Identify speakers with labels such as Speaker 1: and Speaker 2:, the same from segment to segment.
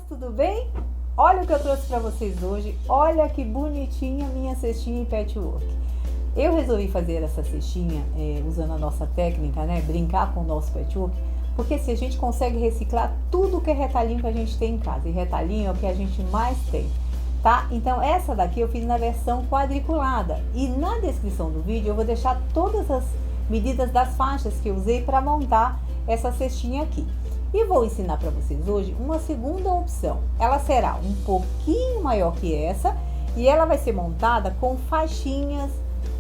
Speaker 1: tudo bem? Olha o que eu trouxe para vocês hoje. Olha que bonitinha minha cestinha em patchwork. Eu resolvi fazer essa cestinha usando a nossa técnica, né? Brincar com o nosso patchwork, porque se a gente consegue reciclar tudo que é retalhinho que a gente tem em casa, e retalhinho é o que a gente mais tem, tá? Então essa daqui eu fiz na versão quadriculada, e na descrição do vídeo eu vou deixar todas as medidas das faixas que eu usei para montar essa cestinha aqui. E vou ensinar para vocês hoje uma segunda opção. Ela será um pouquinho maior que essa e ela vai ser montada com faixinhas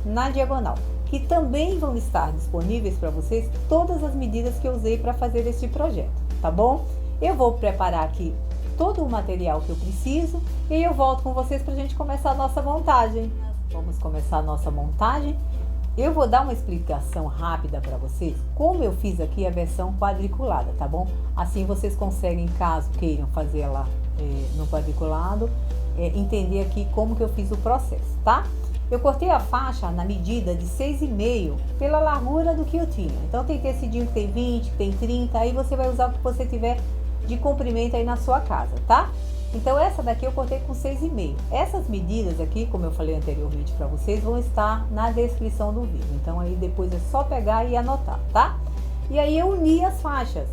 Speaker 1: na diagonal, que também vão estar disponíveis para vocês todas as medidas que eu usei para fazer este projeto, tá bom? Eu vou preparar aqui todo o material que eu preciso e eu volto com vocês para a gente começar a nossa montagem. Vamos começar a nossa montagem. Eu vou dar uma explicação rápida para vocês, como eu fiz aqui a versão quadriculada, tá bom? Assim vocês conseguem, caso queiram fazer ela no quadriculado, entender aqui como que eu fiz o processo, tá? Eu cortei a faixa na medida de 6,5 pela largura do que eu tinha. Então tem tecidinho que tem 20, que tem 30, aí você vai usar o que você tiver de comprimento aí na sua casa, tá? Então essa daqui eu cortei com 6,5. Essas medidas aqui, como eu falei anteriormente para vocês, vão estar na descrição do vídeo. Então aí depois é só pegar e anotar, tá? E aí eu uni as faixas,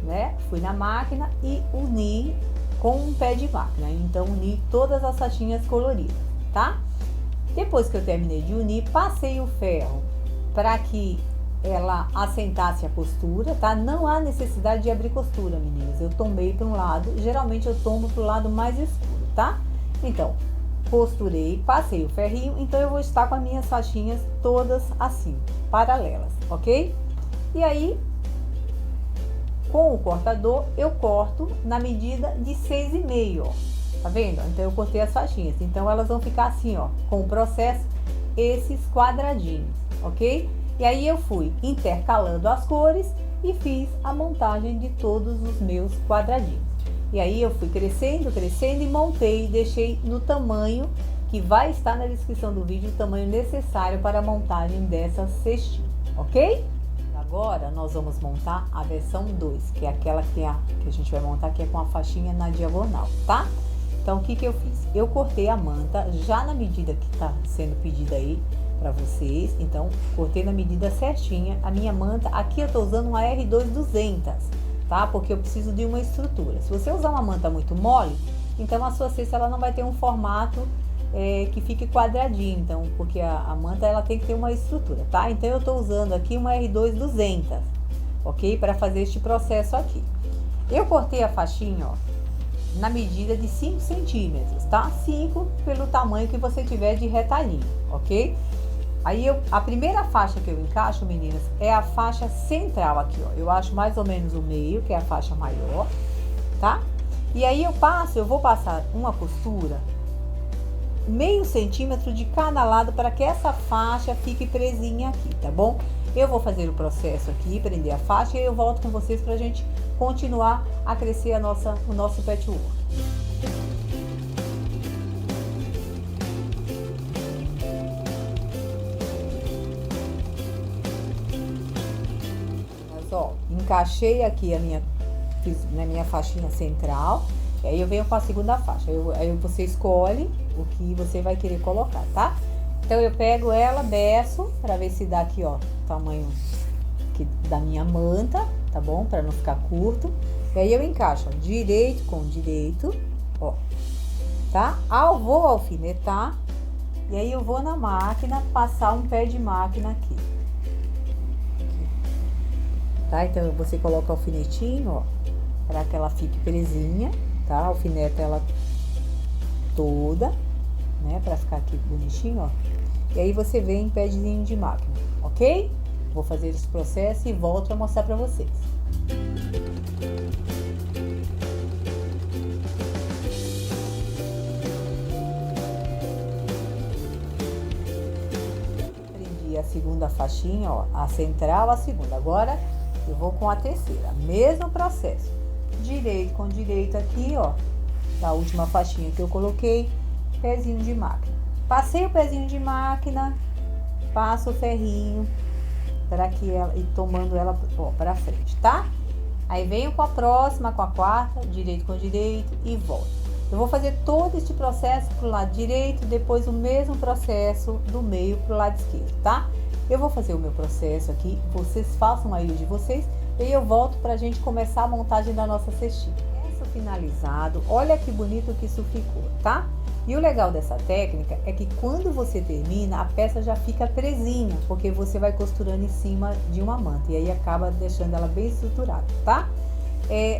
Speaker 1: né? Fui na máquina e uni com um pé de máquina. Então uni todas as faixinhas coloridas, tá? Depois que eu terminei de unir, passei o ferro para que ela assentasse a costura, tá? Não há necessidade de abrir costura, meninas. Eu tomei para um lado, geralmente eu tomo para o lado mais escuro, tá? Então, costurei, passei o ferrinho, então eu vou estar com as minhas faixinhas todas assim, paralelas, ok? E aí, com o cortador, eu corto na medida de 6,5, ó. Tá vendo? Então eu cortei as faixinhas, então elas vão ficar assim, ó, com o processo, esses quadradinhos, ok? E aí eu fui intercalando as cores e fiz a montagem de todos os meus quadradinhos. E aí eu fui crescendo, crescendo e montei, deixei no tamanho que vai estar na descrição do vídeo, o tamanho necessário para a montagem dessa cestinha, ok? Agora nós vamos montar a versão 2, que é aquela que a gente vai montar, que é com a faixinha na diagonal, tá? Então o que que eu fiz? Eu cortei a manta já na medida que tá sendo pedida aí para vocês, então cortei na medida certinha a minha manta. Aqui eu tô usando uma R2-200, tá? Porque eu preciso de uma estrutura. Se você usar uma manta muito mole, então a sua cesta ela não vai ter um formato que fique quadradinho, então, porque a manta ela tem que ter uma estrutura, tá? Então eu tô usando aqui uma R2-200, ok? Para fazer este processo aqui. Eu cortei a faixinha, ó, na medida de 5 centímetros, tá? 5 pelo tamanho que você tiver de retalhinho, ok? Aí a primeira faixa que eu encaixo, meninas, é a faixa central aqui, ó. Eu acho mais ou menos o meio, que é a faixa maior, tá? E aí eu vou passar uma costura meio centímetro de cada lado para que essa faixa fique presinha aqui, tá bom? Eu vou fazer o processo aqui, prender a faixa e eu volto com vocês pra gente continuar a crescer o nosso patchwork. Mas, ó, encaixei aqui fiz na minha faixinha central, e aí eu venho com a segunda faixa. Aí você escolhe o que você vai querer colocar, tá? Então eu pego ela, desço para ver se dá aqui, ó, o tamanho da minha manta, tá bom? Para não ficar curto. E aí eu encaixo, ó, direito com direito, ó, tá? Vou alfinetar e aí eu vou na máquina passar um pé de máquina aqui, tá? Então você coloca o alfinetinho, ó, para que ela fique presinha, tá? Alfineta ela toda, né? Para ficar aqui bonitinho, ó. E aí você vem em pezinho de máquina, ok? Vou fazer esse processo e volto a mostrar para vocês. Prendi a segunda faixinha, ó, a central, a segunda. Agora eu vou com a terceira, mesmo processo. Direito com direito aqui, ó, da última faixinha que eu coloquei, pezinho de máquina. Passei o pezinho de máquina, passo o ferrinho para que ela, e tomando ela, ó, para frente, tá? Aí venho com a próxima, com a quarta, direito com direito e volto. Eu vou fazer todo este processo pro lado direito, depois o mesmo processo do meio pro lado esquerdo, tá? Eu vou fazer o meu processo aqui, vocês façam aí o de vocês, e eu volto pra gente começar a montagem da nossa cestinha. Isso finalizado, olha que bonito que isso ficou, tá? E o legal dessa técnica é que quando você termina, a peça já fica presinha, porque você vai costurando em cima de uma manta, e aí acaba deixando ela bem estruturada, tá?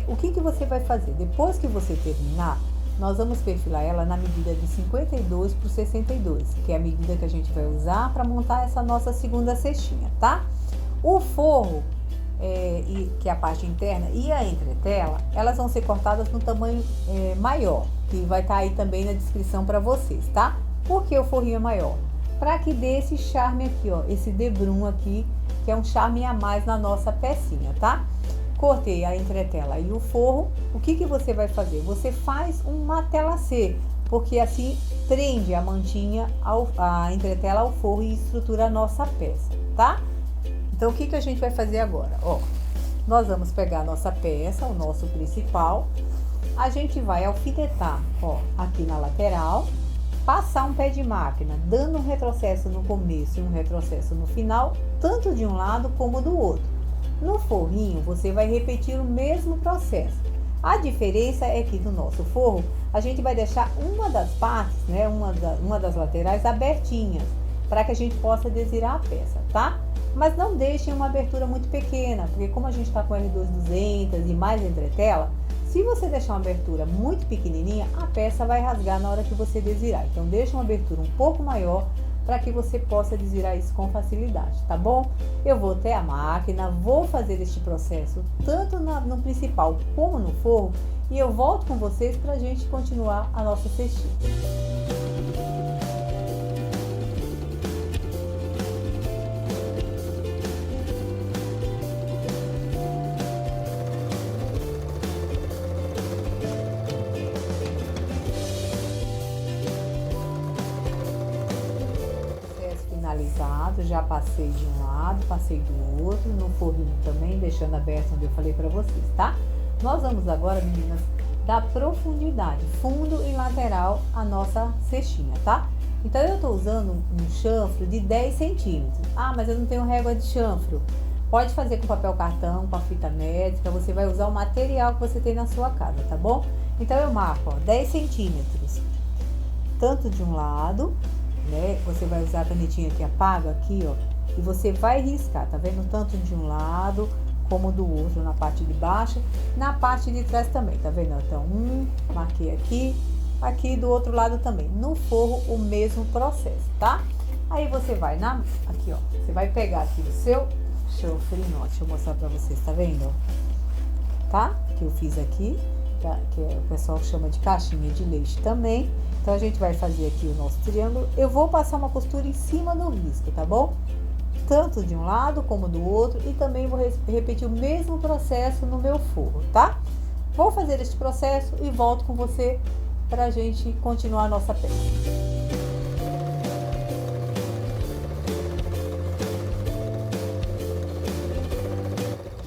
Speaker 1: O que você vai fazer? Depois que você terminar, nós vamos perfilar ela na medida de 52 por 62, que é a medida que a gente vai usar para montar essa nossa segunda cestinha, tá? O forro, que é a parte interna, e a entretela, elas vão ser cortadas no tamanho maior, que vai estar aí também na descrição para vocês, tá? Por que o forrinho é maior? Para que dê esse charme aqui, ó, esse debrum aqui, que é um charme a mais na nossa pecinha, tá? Cortei a entretela e o forro. O que você vai fazer? Você faz um matelacê, porque assim prende a mantinha, a entretela ao forro e estrutura a nossa peça, tá? Então, o que a gente vai fazer agora? Ó, nós vamos pegar a nossa peça, o nosso principal, a gente vai alfinetar, ó, aqui na lateral, passar um pé de máquina, dando um retrocesso no começo e um retrocesso no final, tanto de um lado como do outro. No forrinho, você vai repetir o mesmo processo. A diferença é que no nosso forro, a gente vai deixar uma das partes, né, uma das laterais abertinhas, para que a gente possa desvirar a peça, tá? Mas não deixem uma abertura muito pequena, porque como a gente está com R2-200 e mais entretela, se você deixar uma abertura muito pequenininha, a peça vai rasgar na hora que você desvirar. Então, deixa uma abertura um pouco maior para que você possa desvirar isso com facilidade, tá bom? Eu vou até a máquina, vou fazer este processo tanto no principal como no forro e eu volto com vocês para a gente continuar a nossa cestinha. Finalizado, já passei de um lado, passei do outro, no forrinho também, deixando aberto onde eu falei para vocês, tá? Nós vamos agora, meninas, dar profundidade, fundo e lateral a nossa cestinha, tá? Então, eu tô usando um chanfro de 10 centímetros. Ah, mas eu não tenho régua de chanfro. Pode fazer com papel cartão, com a fita métrica, você vai usar o material que você tem na sua casa, tá bom? Então, eu marco, ó, 10 centímetros, tanto de um lado, né? Você vai usar a canetinha que apaga aqui, ó, e você vai riscar, tá vendo? Tanto de um lado como do outro, na parte de baixo, na parte de trás também, tá vendo? Então, marquei aqui do outro lado também. No forro, o mesmo processo, tá? Aí você vai aqui, ó, você vai pegar aqui o seu chanfrinho, ó, deixa eu mostrar pra vocês, tá vendo? Tá? Que eu fiz aqui, que o pessoal chama de caixinha de leite também. Então, a gente vai fazer aqui o nosso triângulo. Eu vou passar uma costura em cima do risco, tá bom? Tanto de um lado como do outro. E também vou repetir o mesmo processo no meu forro, tá? Vou fazer este processo e volto com você pra gente continuar a nossa peça.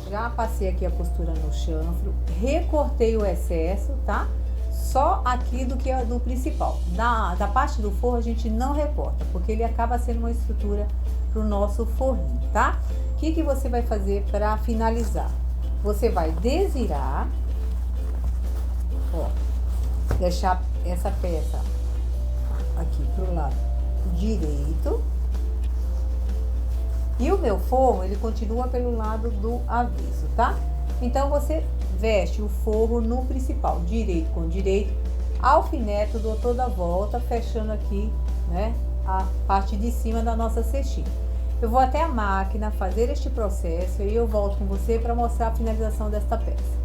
Speaker 1: Já passei aqui a costura no chanfro, recortei o excesso, tá? Só aqui do principal. Da parte do forro a gente não recorta, porque ele acaba sendo uma estrutura pro nosso forrinho, tá? O que você vai fazer para finalizar? Você vai desvirar, ó, deixar essa peça aqui pro lado direito. E o meu forro, ele continua pelo lado do avesso, tá? Então, você veste o forro no principal, direito com direito, alfineto, dou toda a volta, fechando aqui, né, a parte de cima da nossa cestinha. Eu vou até a máquina fazer este processo e eu volto com você para mostrar a finalização desta peça.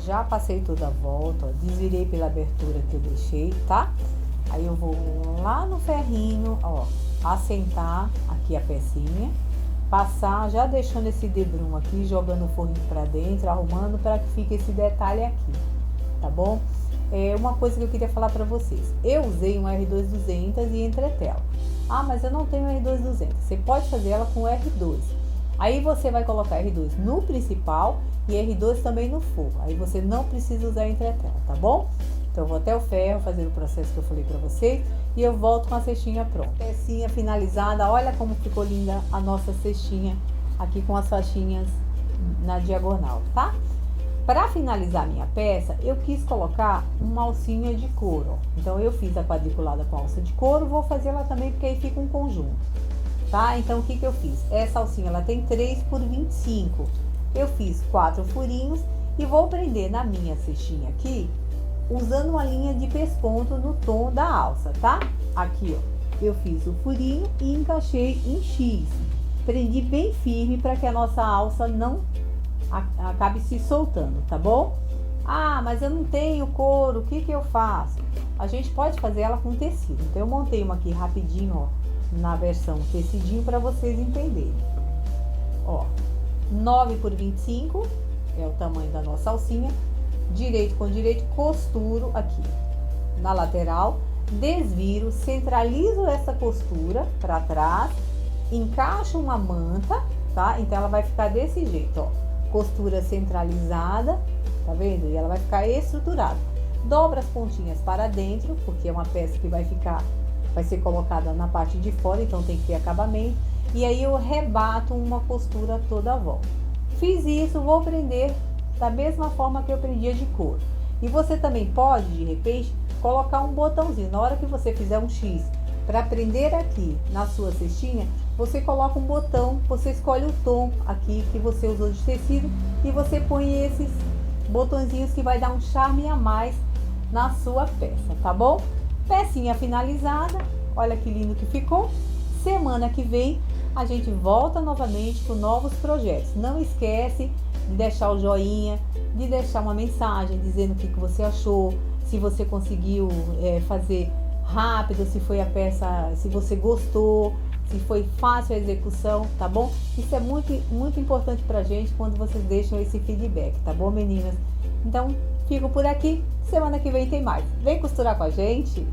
Speaker 1: Já passei toda a volta, ó, desvirei pela abertura que eu deixei, tá? Aí eu vou lá no ferrinho, ó, assentar aqui a pecinha, passar, já deixando esse debrum aqui, jogando o forrinho pra dentro, arrumando para que fique esse detalhe aqui, tá bom? uma coisa que eu queria falar para vocês. Eu usei um R2-200 e entretela. Ah, mas eu não tenho R2-200. Você pode fazer ela com R2. Aí você vai colocar R2 no principal e R2 também no fogo. Aí você não precisa usar entretela, tá bom? Então eu vou até o ferro fazer o processo que eu falei para vocês e eu volto com a cestinha pronta. Pecinha finalizada, olha como ficou linda a nossa cestinha aqui com as faixinhas na diagonal, tá? Para finalizar minha peça, eu quis colocar uma alcinha de couro, ó. Então eu fiz a quadriculada com alça de couro, vou fazer ela também porque aí fica um conjunto, tá? Então o que que eu fiz? Essa alcinha ela tem 3 por 25. Eu fiz 4 furinhos e vou prender na minha cestinha aqui, usando uma linha de pesponto no tom da alça, tá? Aqui, ó, eu fiz o furinho e encaixei em X. Prendi bem firme para que a nossa alça não acabe se soltando, tá bom? Ah, mas eu não tenho couro, o que que eu faço? A gente pode fazer ela com tecido. Então eu montei uma aqui rapidinho, ó, na versão tecidinho para vocês entenderem. Ó, 9 por 25 é o tamanho da nossa alcinha. Direito com direito, costuro aqui na lateral, desviro, centralizo essa costura para trás, encaixo uma manta, tá? Então ela vai ficar desse jeito, ó, costura centralizada, tá vendo? E ela vai ficar estruturada. Dobra as pontinhas para dentro, porque é uma peça que vai ser colocada na parte de fora, então tem que ter acabamento. E aí eu rebato uma costura toda a volta. Fiz isso, vou prender da mesma forma que eu prendia de couro. E você também pode, de repente, colocar um botãozinho. Na hora que você fizer um X para prender aqui na sua cestinha, você coloca um botão, você escolhe o tom aqui que você usou de tecido e você põe esses botõezinhos que vai dar um charme a mais na sua peça, tá bom? Pecinha finalizada, olha que lindo que ficou. Semana que vem a gente volta novamente com novos projetos. Não esquece de deixar o joinha, de deixar uma mensagem dizendo o que você achou, se você conseguiu fazer rápido, se foi a peça, se você gostou, se foi fácil a execução, tá bom? Isso é muito, muito importante pra gente quando vocês deixam esse feedback, tá bom, meninas? Então, fico por aqui. Semana que vem tem mais. Vem costurar com a gente!